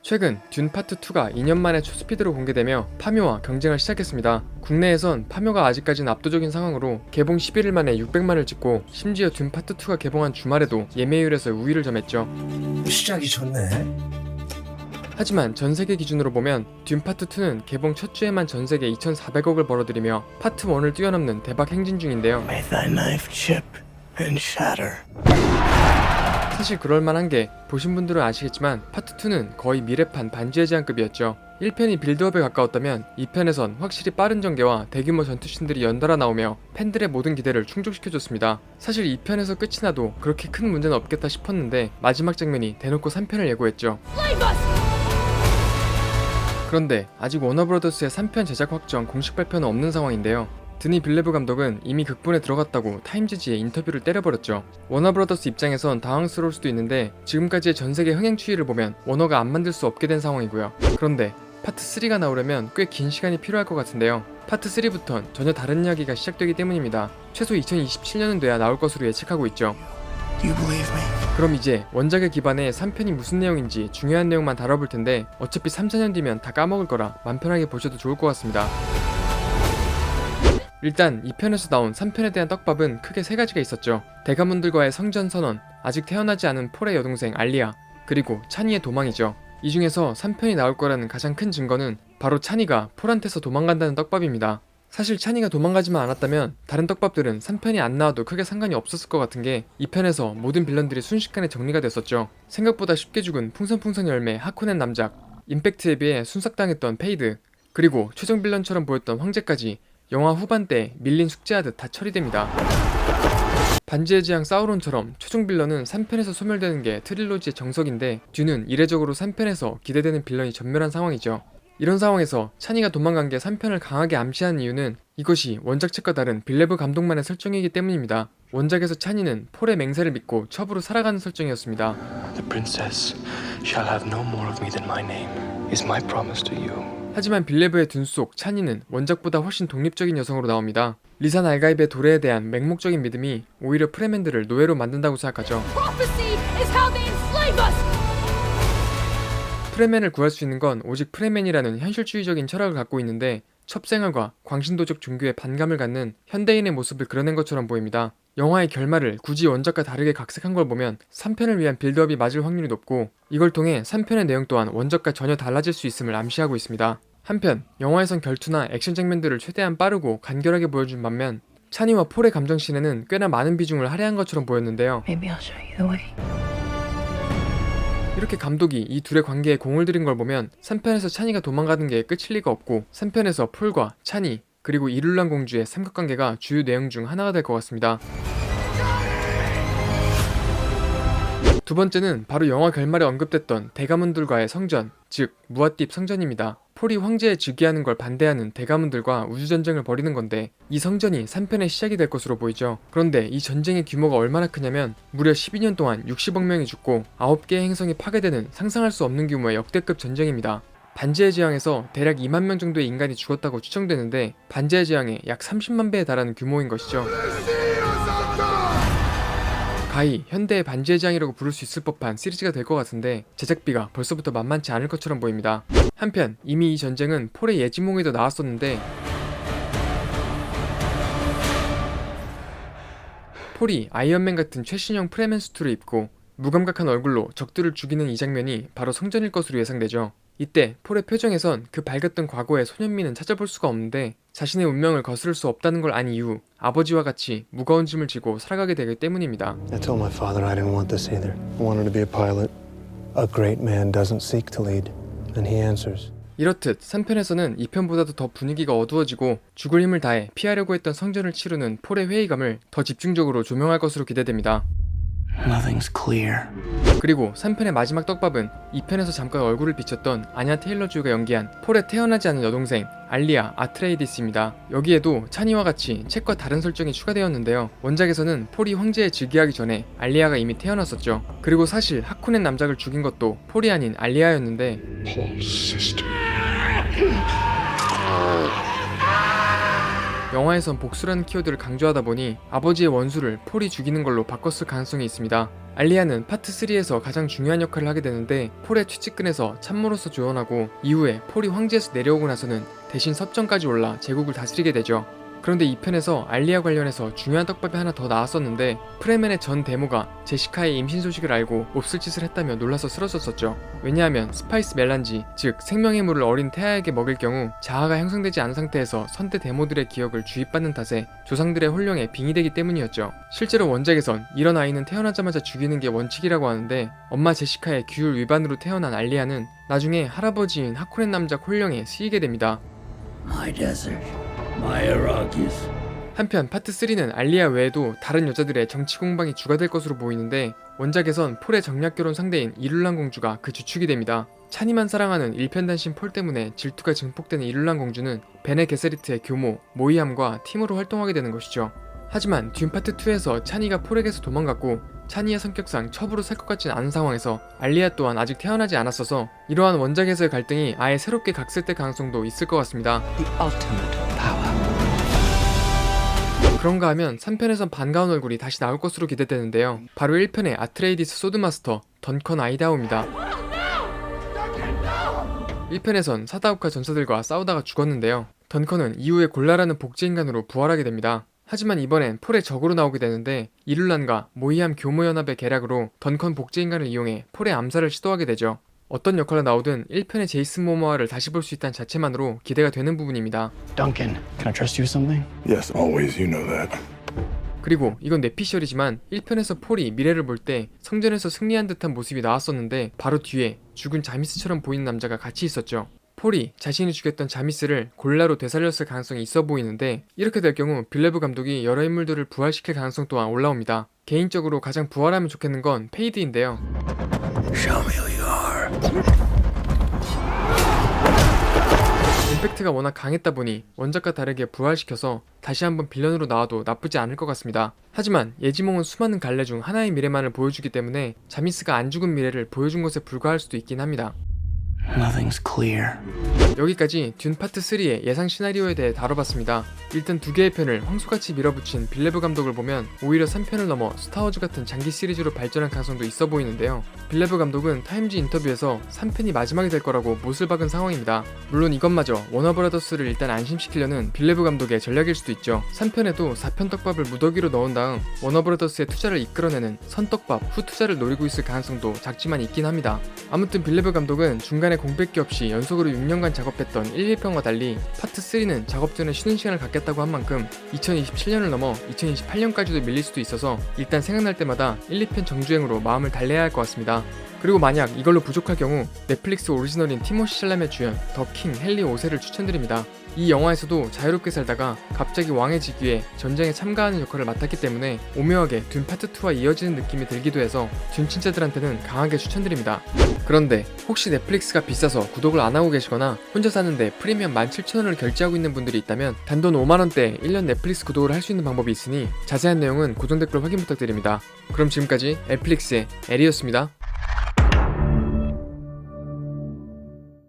최근 듄 파트 2가 2년 만에 초스피드로 공개되며 파묘와 경쟁을 시작했습니다. 국내에선 파묘가 아직까진 압도적인 상황으로 개봉 11일 만에 600만을 찍고 심지어 듄 파트 2가 개봉한 주말에도 예매율에서 우위를 점했죠. 시작이 좋네. 하지만 전세계 기준으로 보면 듄 파트 2는 개봉 첫 주에만 전세계 2,400억을 벌어들이며 파트 1을 뛰어넘는 대박 행진 중인데요. May thy knife chip and shatter. 사실 그럴만한 게 보신 분들은 아시겠지만 파트 2는 거의 미래판 반지의 제왕급이었죠. 1편이 빌드업에 가까웠다면 2편에선 확실히 빠른 전개와 대규모 전투씬들이 연달아 나오며 팬들의 모든 기대를 충족시켜줬습니다. 사실 2편에서 끝이 나도 그렇게 큰 문제는 없겠다 싶었는데 마지막 장면이 대놓고 3편을 예고했죠. 그런데 아직 워너브라더스의 3편 제작 확정 공식 발표는 없는 상황인데요. 드니 빌레브 감독은 이미 극본에 들어갔다고 타임즈지에 인터뷰를 때려버렸죠. 워너브라더스 입장에선 당황스러울 수도 있는데 지금까지의 전세계 흥행 추이를 보면 워너가 안 만들 수 없게 된 상황이고요. 그런데 파트 3가 나오려면 꽤 긴 시간이 필요할 것 같은데요. 파트 3부턴 전혀 다른 이야기가 시작되기 때문입니다. 최소 2027년은 돼야 나올 것으로 예측하고 있죠. Do you believe me? 그럼 이제 원작에 기반해 3편이 무슨 내용인지 중요한 내용만 다뤄볼 텐데 어차피 3, 4년 뒤면 다 까먹을 거라 맘 편하게 보셔도 좋을 것 같습니다. 일단 2편에서 나온 3편에 대한 떡밥은 크게 세 가지가 있었죠. 대가문들과의 성전 선언, 아직 태어나지 않은 폴의 여동생 알리아, 그리고 찬이의 도망이죠. 이 중에서 3편이 나올 거라는 가장 큰 증거는 바로 찬이가 폴한테서 도망간다는 떡밥입니다. 사실 찬이가 도망가지만 않았다면 다른 떡밥들은 3편이 안 나와도 크게 상관이 없었을 것 같은 게 2편에서 모든 빌런들이 순식간에 정리가 됐었죠. 생각보다 쉽게 죽은 풍선풍선 열매 하코넨 남작, 임팩트에 비해 순삭당했던 페이드, 그리고 최종 빌런처럼 보였던 황제까지 영화 후반때 밀린 숙제하듯 다 처리됩니다. 반지의 제왕 사우론처럼 최종 빌런은 3편에서 소멸되는 게 트릴로지의 정석인데 듄은 이례적으로 3편에서 기대되는 빌런이 전멸한 상황이죠. 이런 상황에서 찬이가 도망간 게 3편을 강하게 암시하는 이유는 이것이 원작책과 다른 빌레브 감독만의 설정이기 때문입니다. 원작에서 찬이는 폴의 맹세를 믿고 첩으로 살아가는 설정이었습니다. The princess shall have no more of me than my name is my promise to you. 하지만 빌레브의 둔 속 찬이는 원작보다 훨씬 독립적인 여성으로 나옵니다. 리사 날가입의 도래에 대한 맹목적인 믿음이 오히려 프레맨들을 노예로 만든다고 생각하죠. 프레맨을 구할 수 있는 건 오직 프레맨이라는 현실주의적인 철학을 갖고 있는데 첩생활과 광신도적 종교에 반감을 갖는 현대인의 모습을 그려낸 것처럼 보입니다. 영화의 결말을 굳이 원작과 다르게 각색한 걸 보면 3편을 위한 빌드업이 맞을 확률이 높고 이걸 통해 3편의 내용 또한 원작과 전혀 달라질 수 있음을 암시하고 있습니다. 한편 영화에선 결투나 액션 장면들을 최대한 빠르고 간결하게 보여준 반면 찬이와 폴의 감정씬에는 꽤나 많은 비중을 할애한 것처럼 보였는데요. Maybe I'll show you the way. 이렇게 감독이 이 둘의 관계에 공을 들인 걸 보면 3편에서 찬이가 도망가는 게 끝일 리가 없고 3편에서 폴과 찬이 그리고 이룰란 공주의 삼각관계가 주요 내용 중 하나가 될 것 같습니다. 두 번째는 바로 영화 결말에 언급됐던 대가문들과의 성전, 즉 무아팁 성전입니다. 폴이 황제에 즉위하는 걸 반대하는 대가문들과 우주전쟁을 벌이는 건데 이 성전이 3편의 시작이 될 것으로 보이죠. 그런데 이 전쟁의 규모가 얼마나 크냐면 무려 12년 동안 60억 명이 죽고 9개의 행성이 파괴되는 상상할 수 없는 규모의 역대급 전쟁입니다. 반지의 제왕에서 대략 2만 명 정도의 인간이 죽었다고 추정되는데 반지의 제왕의 약 30만 배에 달하는 규모인 것이죠. 가히 현대의 반지의 제왕이라고 부를 수 있을 법한 시리즈가 될 것 같은데 제작비가 벌써부터 만만치 않을 것처럼 보입니다. 한편 이미 이 전쟁은 폴의 예지몽에도 나왔었는데 폴이 아이언맨 같은 최신형 프레맨 수트를 입고 무감각한 얼굴로 적들을 죽이는 이 장면이 바로 성전일 것으로 예상되죠. 이때 폴의 표정에선 그 밝았던 과거의 소년미는 찾아볼 수가 없는데 자신의 운명을 거스를 수 없다는 걸 안 이후 아버지와 같이 무거운 짐을 지고 살아가게 되기 때문입니다. I told my father I didn't want this either. I wanted to be a pilot. A great man doesn't seek to lead, and he answers. 이렇듯 3편에서는 2편보다도 더 분위기가 어두워지고 죽을 힘을 다해 피하려고 했던 성전을 치르는 폴의 회의감을 더 집중적으로 조명할 것으로 기대됩니다. Nothing's clear. 그리고 3편의 마지막 떡밥은 2편에서 잠깐 얼굴을 비쳤던 아냐 테일러-조이가 연기한 폴의 태어나지 않은 여동생 알리아 아트레이디스입니다. 여기에도 찬이와 같이 책과 다른 설정이 추가되었는데요. 원작에서는 폴이 황제에 즉위하기 전에 알리아가 이미 태어났었죠. 그리고 사실 하코넨 남작을 죽인 것도 폴이 아닌 알리아였는데 영화에선 복수라는 키워드를 강조하다 보니 아버지의 원수를 폴이 죽이는 걸로 바꿨을 가능성이 있습니다. 알리아는 파트 3에서 가장 중요한 역할을 하게 되는데 폴의 취직근에서 참모로서 조언하고 이후에 폴이 황제에서 내려오고 나서는 대신 섭정까지 올라 제국을 다스리게 되죠. 그런데 이 편에서 알리아 관련해서 중요한 떡밥이 하나 더 나왔었는데 프레멘의 전 데모가 제시카의 임신 소식을 알고 몹쓸 짓을 했다며 놀라서 쓰러졌었죠. 왜냐하면 스파이스 멜란지, 즉 생명의 물을 어린 태아에게 먹일 경우 자아가 형성되지 않은 상태에서 선대 데모들의 기억을 주입받는 탓에 조상들의 혼령에 빙의되기 때문이었죠. 실제로 원작에선 이런 아이는 태어나자마자 죽이는 게 원칙이라고 하는데 엄마 제시카의 규율 위반으로 태어난 알리아는 나중에 할아버지인 하코넨 남작 혼령에 쓰이게 됩니다. My desert, my Arrakis. 한편 파트 3는 알리아 외에도 다른 여자들의 정치 공방이 주가 될 것으로 보이는데 원작에선 폴의 정략결혼 상대인 이룰란 공주가 그 주축이 됩니다. 찬이만 사랑하는 일편단심 폴 때문에 질투가 증폭되는 이룰란 공주는 베네 게세리트의 교모 모이함과 팀으로 활동하게 되는 것이죠. 하지만 듄 파트 2에서 찬이가 폴에게서 도망갔고 찬이의 성격상 첩으로 살 것 같진 않은 상황에서 알리아 또한 아직 태어나지 않았어서 이러한 원작에서의 갈등이 아예 새롭게 각색될 가능성도 있을 것 같습니다. The ultimate power. 그런가 하면 3편에선 반가운 얼굴이 다시 나올 것으로 기대되는데요. 바로 1편의 아트레이디스 소드마스터 던컨 아이다호입니다. 1편에선 사다우카 전사들과 싸우다가 죽었는데요. 던컨은 이후에 골라라는 복제인간으로 부활하게 됩니다. 하지만 이번엔 폴의 적으로 나오게 되는데 이룰란과 모이함 교모연합의 계략으로 던컨 복제인간을 이용해 폴의 암살을 시도하게 되죠. 어떤 역할로 나오든 1편의 제이슨 모모아를 다시 볼 수 있다는 자체만으로 기대가 되는 부분입니다. Duncan, can I trust you with something? Yes, always. You know that. 그리고 이건 뇌피셜이지만 1편에서 폴이 미래를 볼 때 성전에서 승리한 듯한 모습이 나왔었는데 바로 뒤에 죽은 자미스처럼 보이는 남자가 같이 있었죠. 폴이 자신이 죽였던 자미스를 골라로 되살렸을 가능성이 있어 보이는데 이렇게 될 경우 빌레브 감독이 여러 인물들을 부활시킬 가능성 또한 올라옵니다. 개인적으로 가장 부활하면 좋겠는 건 페이드인데요. Show me who you are. 임팩트가 워낙 강했다 보니 원작과 다르게 부활시켜서 다시 한번 빌런으로 나와도 나쁘지 않을 것 같습니다. 하지만 예지몽은 수많은 갈래 중 하나의 미래만을 보여주기 때문에 자미스가 안 죽은 미래를 보여준 것에 불과할 수도 있긴 합니다. Nothing's clear. 여기까지 듄 파트 3의 예상 시나리오에 대해 다뤄봤습니다. 일단 두 개의 편을 황소같이 밀어붙인 빌레브 감독을 보면 오히려 3편을 넘어 스타워즈 같은 장기 시리즈로 발전할 가능성도 있어 보이는데요. 빌레브 감독은 타임지 인터뷰에서 3편이 마지막이 될 거라고 못을 박은 상황입니다. 물론 이것마저 워너브라더스를 일단 안심시키려는 빌레브 감독의 전략일 수도 있죠. 3편에도 4편 떡밥을 무더기로 넣은 다음 워너브라더스의 투자를 이끌어내는 선떡밥 후 투자를 노리고 있을 가능성도 작지만 있긴 합니다. 아무튼 빌레브 감독은 중간에 공백기 없이 연속으로 6년간 작업했던 1, 2편과 달리 파트 3는 작업 전에 쉬는 시간을 갖겠다고 한 만큼 2027년을 넘어 2028년까지도 밀릴 수도 있어서 일단 생각날 때마다 1, 2편 정주행으로 마음을 달래야 할 것 같습니다. 그리고 만약 이걸로 부족할 경우 넷플릭스 오리지널인 티모시 샬라메 주연 더 킹 헨리 5세를 추천드립니다. 이 영화에서도 자유롭게 살다가 갑자기 왕의 직위에 전쟁에 참가하는 역할을 맡았기 때문에 오묘하게 듄 파트 2와 이어지는 느낌이 들기도 해서 듄 친자들한테는 강하게 추천드립니다. 그런데 혹시 넷플릭스가 비싸서 구독을 안 하고 계시거나 혼자 사는데 프리미엄 17,000원을 결제하고 있는 분들이 있다면 단돈 5만원대 1년 넷플릭스 구독을 할 수 있는 방법이 있으니 자세한 내용은 고정 댓글 확인 부탁드립니다. 그럼 지금까지 넷플릭스의 에리였습니다.